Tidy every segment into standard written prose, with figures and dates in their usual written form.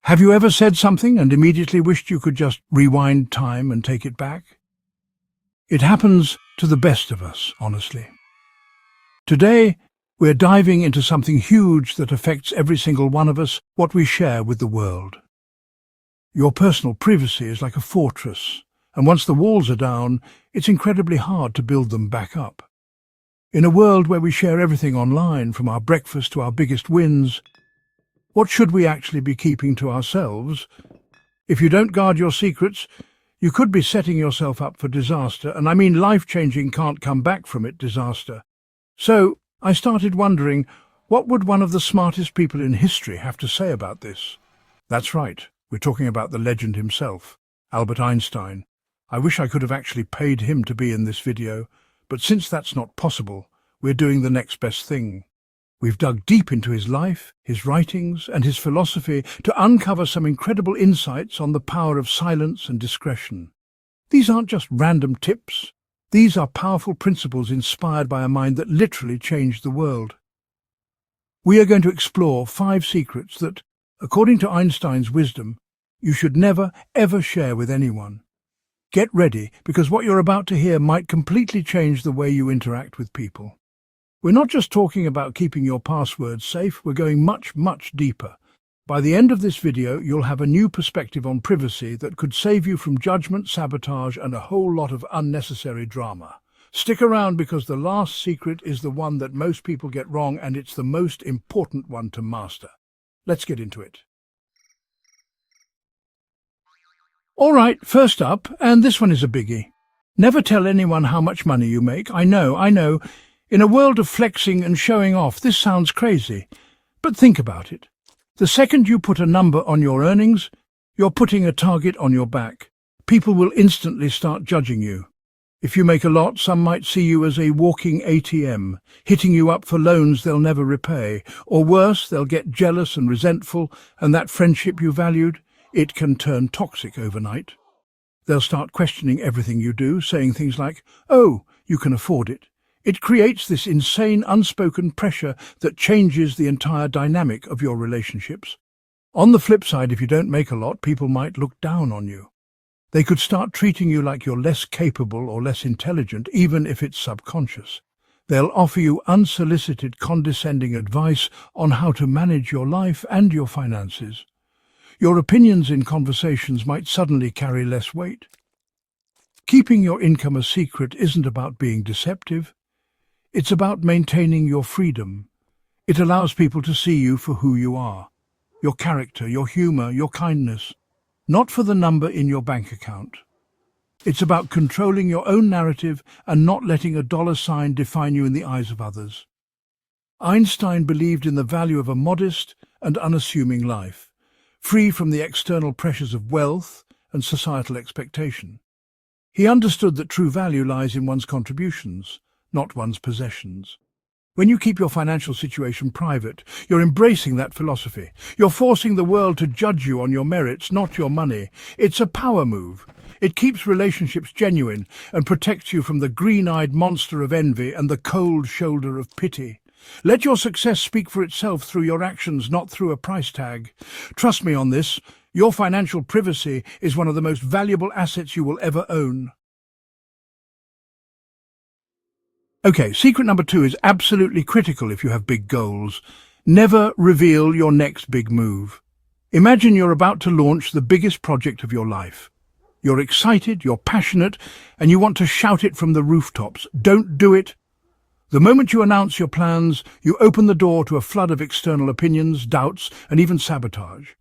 Have you ever said something and immediately wished you could just rewind time and take it back? It happens to the best of us, honestly. Today, we're diving into something huge that affects every single one of us, what we share with the world. Your personal privacy is like a fortress, and once the walls are down, it's incredibly hard to build them back up. In a world where we share everything online, from our breakfast to our biggest wins, what should we actually be keeping to ourselves? If you don't guard your secrets, you could be setting yourself up for disaster, and I mean life-changing, can't come back from it disaster. So I started wondering, what would one of the smartest people in history have to say about this? That's right, we're talking about the legend himself, Albert Einstein. I wish I could have actually paid him to be in this video, but since that's not possible, we're doing the next best thing. We've dug deep into his life, his writings, and his philosophy to uncover some incredible insights on the power of silence and discretion. These aren't just random tips. These are powerful principles inspired by a mind that literally changed the world. We are going to explore 5 secrets that, according to Einstein's wisdom, you should never, ever share with anyone. Get ready, because what you're about to hear might completely change the way you interact with people. We're not just talking about keeping your passwords safe, we're going much, much deeper. By the end of this video, you'll have a new perspective on privacy that could save you from judgment, sabotage, and a whole lot of unnecessary drama. Stick around, because the last secret is the one that most people get wrong, and it's the most important one to master. Let's get into it. All right, first up, and this one is a biggie. Never tell anyone how much money you make. I know. In a world of flexing and showing off, this sounds crazy. But think about it. The second you put a number on your earnings, you're putting a target on your back. People will instantly start judging you. If you make a lot, some might see you as a walking ATM, hitting you up for loans they'll never repay. Or worse, they'll get jealous and resentful, and that friendship you valued, it can turn toxic overnight. They'll start questioning everything you do, saying things like, "Oh, you can afford it." It creates this insane unspoken pressure that changes the entire dynamic of your relationships. On the flip side, if you don't make a lot, people might look down on you. They could start treating you like you're less capable or less intelligent, even if it's subconscious. They'll offer you unsolicited, condescending advice on how to manage your life and your finances. Your opinions in conversations might suddenly carry less weight. Keeping your income a secret isn't about being deceptive. It's about maintaining your freedom. It allows people to see you for who you are, your character, your humor, your kindness, not for the number in your bank account. It's about controlling your own narrative and not letting a dollar sign define you in the eyes of others. Einstein believed in the value of a modest and unassuming life, free from the external pressures of wealth and societal expectation. He understood that true value lies in one's contributions, not one's possessions. When you keep your financial situation private, you're embracing that philosophy. You're forcing the world to judge you on your merits, not your money. It's a power move. It keeps relationships genuine and protects you from the green-eyed monster of envy and the cold shoulder of pity. Let your success speak for itself through your actions, not through a price tag. Trust me on this. Your financial privacy is one of the most valuable assets you will ever own. Okay, secret number 2 is absolutely critical if you have big goals. Never reveal your next big move. Imagine you're about to launch the biggest project of your life. You're excited, you're passionate, and you want to shout it from the rooftops. Don't do it. The moment you announce your plans, you open the door to a flood of external opinions, doubts, and even sabotage.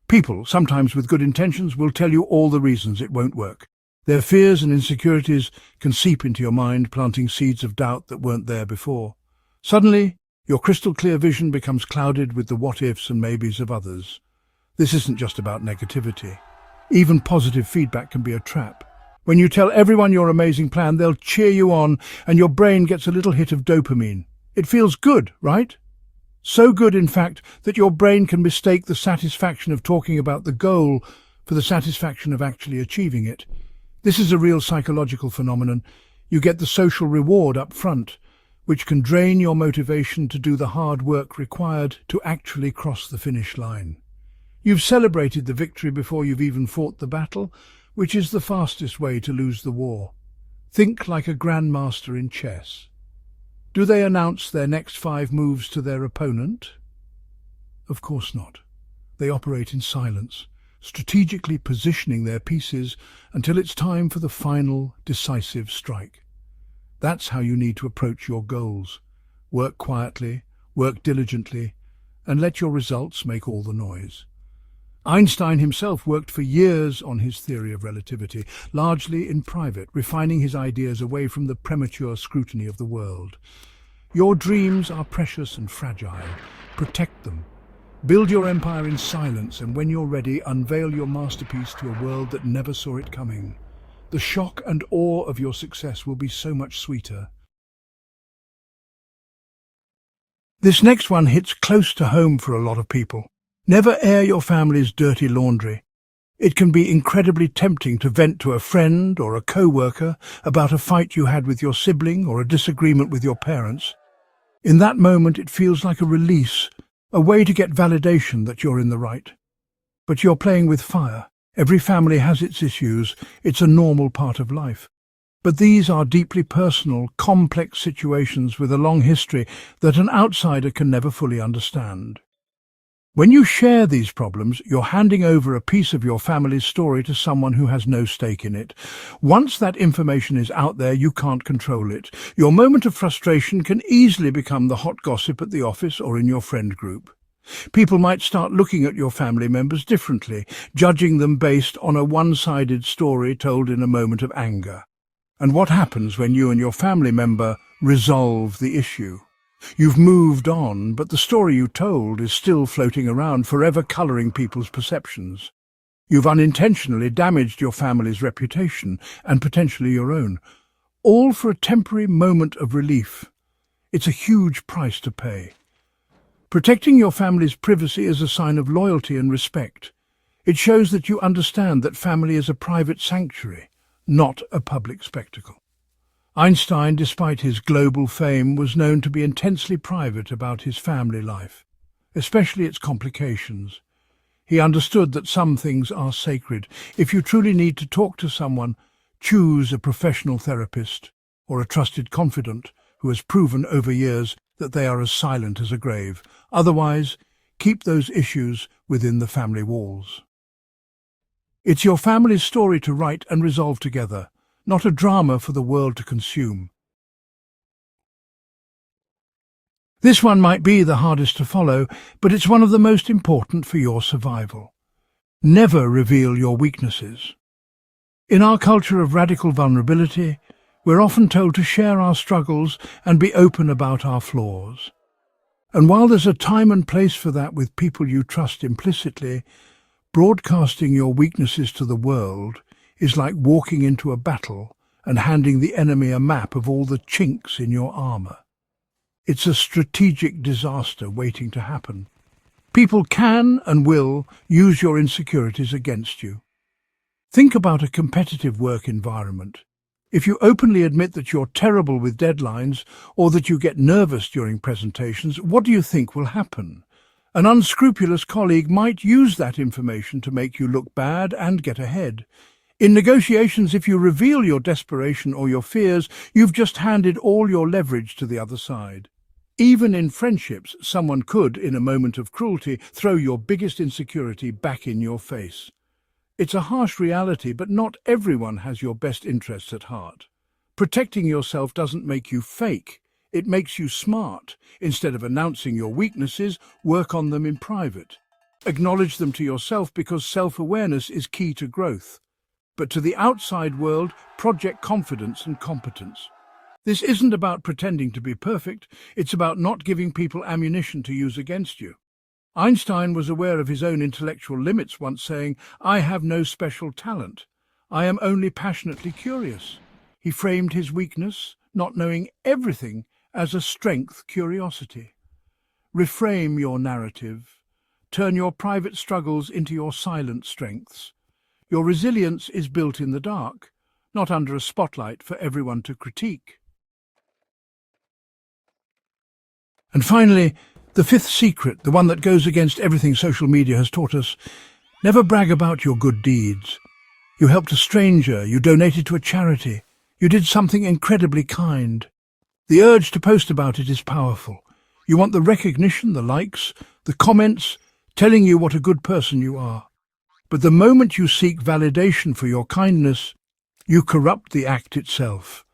People, sometimes with good intentions, will tell you all the reasons it won't work. Their fears and insecurities can seep into your mind, planting seeds of doubt that weren't there before. Suddenly, your crystal-clear vision becomes clouded with the what-ifs and maybes of others. This isn't just about negativity. Even positive feedback can be a trap. When you tell everyone your amazing plan, they'll cheer you on, and your brain gets a little hit of dopamine. It feels good, right? So good, in fact, that your brain can mistake the satisfaction of talking about the goal for the satisfaction of actually achieving it. This is a real psychological phenomenon. You get the social reward up front, which can drain your motivation to do the hard work required to actually cross the finish line. You've celebrated the victory before you've even fought the battle, which is the fastest way to lose the war. Think like a grandmaster in chess. Do they announce their next 5 moves to their opponent? Of course not. They operate in silence, strategically positioning their pieces until it's time for the final, decisive strike. That's how you need to approach your goals. Work quietly, work diligently, and let your results make all the noise. Einstein himself worked for years on his theory of relativity, largely in private, refining his ideas away from the premature scrutiny of the world. Your dreams are precious and fragile. Protect them. Build your empire in silence, and when you're ready, unveil your masterpiece to a world that never saw it coming. The shock and awe of your success will be so much sweeter. This next one hits close to home for a lot of people. Never air your family's dirty laundry. It can be incredibly tempting to vent to a friend or a co-worker about a fight you had with your sibling or a disagreement with your parents. In that moment, it feels like a release, a way to get validation that you're in the right. But you're playing with fire. Every family has its issues. It's a normal part of life. But these are deeply personal, complex situations with a long history that an outsider can never fully understand. When you share these problems, you're handing over a piece of your family's story to someone who has no stake in it. Once that information is out there, you can't control it. Your moment of frustration can easily become the hot gossip at the office or in your friend group. People might start looking at your family members differently, judging them based on a one-sided story told in a moment of anger. And what happens when you and your family member resolve the issue? You've moved on, but the story you told is still floating around, forever colouring people's perceptions. You've unintentionally damaged your family's reputation, and potentially your own, all for a temporary moment of relief. It's a huge price to pay. Protecting your family's privacy is a sign of loyalty and respect. It shows that you understand that family is a private sanctuary, not a public spectacle. Einstein, despite his global fame, was known to be intensely private about his family life, especially its complications. He understood that some things are sacred. If you truly need to talk to someone, choose a professional therapist or a trusted confidant who has proven over years that they are as silent as a grave. Otherwise, keep those issues within the family walls. It's your family's story to write and resolve together, not a drama for the world to consume. This one might be the hardest to follow, but it's one of the most important for your survival. Never reveal your weaknesses. In our culture of radical vulnerability, we're often told to share our struggles and be open about our flaws. And while there's a time and place for that with people you trust implicitly, broadcasting your weaknesses to the world is like walking into a battle and handing the enemy a map of all the chinks in your armor. It's a strategic disaster waiting to happen. People can and will use your insecurities against you. Think about a competitive work environment. If you openly admit that you're terrible with deadlines or that you get nervous during presentations, what do you think will happen? An unscrupulous colleague might use that information to make you look bad and get ahead. In negotiations, if you reveal your desperation or your fears, you've just handed all your leverage to the other side. Even in friendships, someone could, in a moment of cruelty, throw your biggest insecurity back in your face. It's a harsh reality, but not everyone has your best interests at heart. Protecting yourself doesn't make you fake. It makes you smart. Instead of announcing your weaknesses, work on them in private. Acknowledge them to yourself because self-awareness is key to growth. But to the outside world, project confidence and competence. This isn't about pretending to be perfect, it's about not giving people ammunition to use against you. Einstein was aware of his own intellectual limits, once saying, "I have no special talent. I am only passionately curious." He framed his weakness, not knowing everything, as a strength, curiosity. Reframe your narrative. Turn your private struggles into your silent strengths. Your resilience is built in the dark, not under a spotlight for everyone to critique. And finally, The fifth secret, the one that goes against everything social media has taught us: never brag about your good deeds. You helped a stranger, you donated to a charity, you did something incredibly kind. The urge to post about it is powerful. You want the recognition, the likes, the comments, telling you what a good person you are. But the moment you seek validation for your kindness, you corrupt the act itself.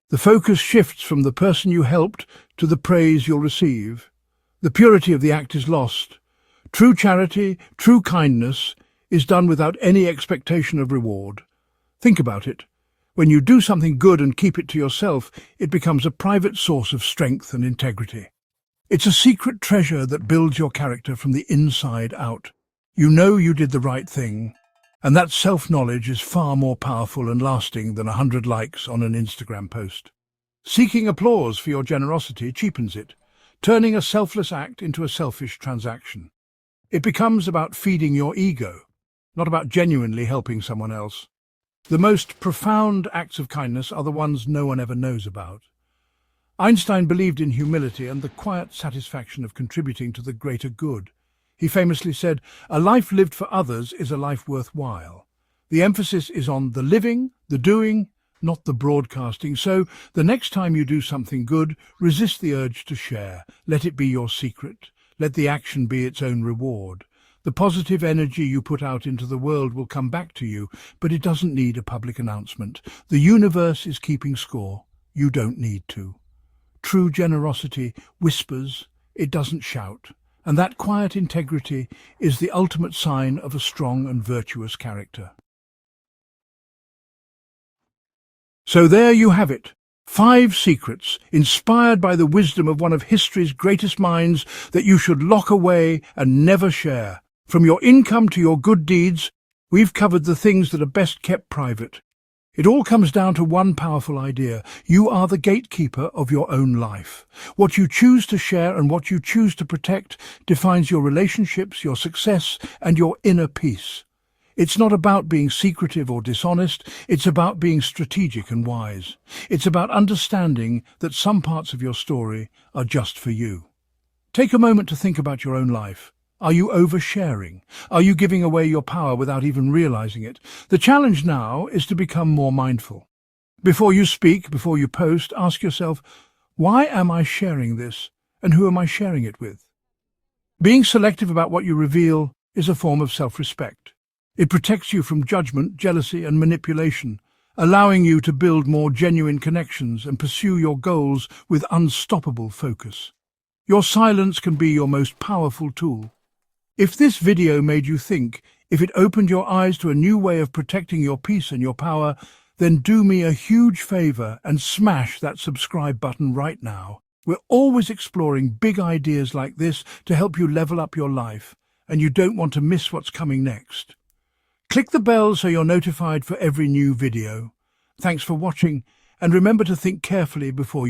The focus shifts from the person you helped to the praise you'll receive. The purity of the act is lost. True charity, true kindness, is done without any expectation of reward. Think about it. When you do something good and keep it to yourself, it becomes a private source of strength and integrity. It's a secret treasure that builds your character from the inside out. You know you did the right thing, and that self-knowledge is far more powerful and lasting than 100 likes on an Instagram post. Seeking applause for your generosity cheapens it, turning a selfless act into a selfish transaction. It becomes about feeding your ego, not about genuinely helping someone else. The most profound acts of kindness are the ones no one ever knows about. Einstein believed in humility and the quiet satisfaction of contributing to the greater good. He famously said, "A life lived for others is a life worthwhile." The emphasis is on the living, the doing, not the broadcasting. So, the next time you do something good, resist the urge to share. Let it be your secret. Let the action be its own reward. The positive energy you put out into the world will come back to you, but it doesn't need a public announcement. The universe is keeping score. You don't need to. True generosity whispers, it doesn't shout. And that quiet integrity is the ultimate sign of a strong and virtuous character. So there you have it. 5 secrets, inspired by the wisdom of one of history's greatest minds, that you should lock away and never share. From your income to your good deeds, we've covered the things that are best kept private. It all comes down to one powerful idea. You are the gatekeeper of your own life. What you choose to share and what you choose to protect defines your relationships, your success, and your inner peace. It's not about being secretive or dishonest. It's about being strategic and wise. It's about understanding that some parts of your story are just for you. Take a moment to think about your own life. Are you oversharing? Are you giving away your power without even realizing it? The challenge now is to become more mindful. Before you speak, before you post, ask yourself, why am I sharing this, and who am I sharing it with? Being selective about what you reveal is a form of self-respect. It protects you from judgment, jealousy, and manipulation, allowing you to build more genuine connections and pursue your goals with unstoppable focus. Your silence can be your most powerful tool. If this video made you think, if it opened your eyes to a new way of protecting your peace and your power, then do me a huge favor and smash that subscribe button right now. We're always exploring big ideas like this to help you level up your life, and you don't want to miss what's coming next. Click the bell so you're notified for every new video. Thanks for watching, and remember to think carefully before you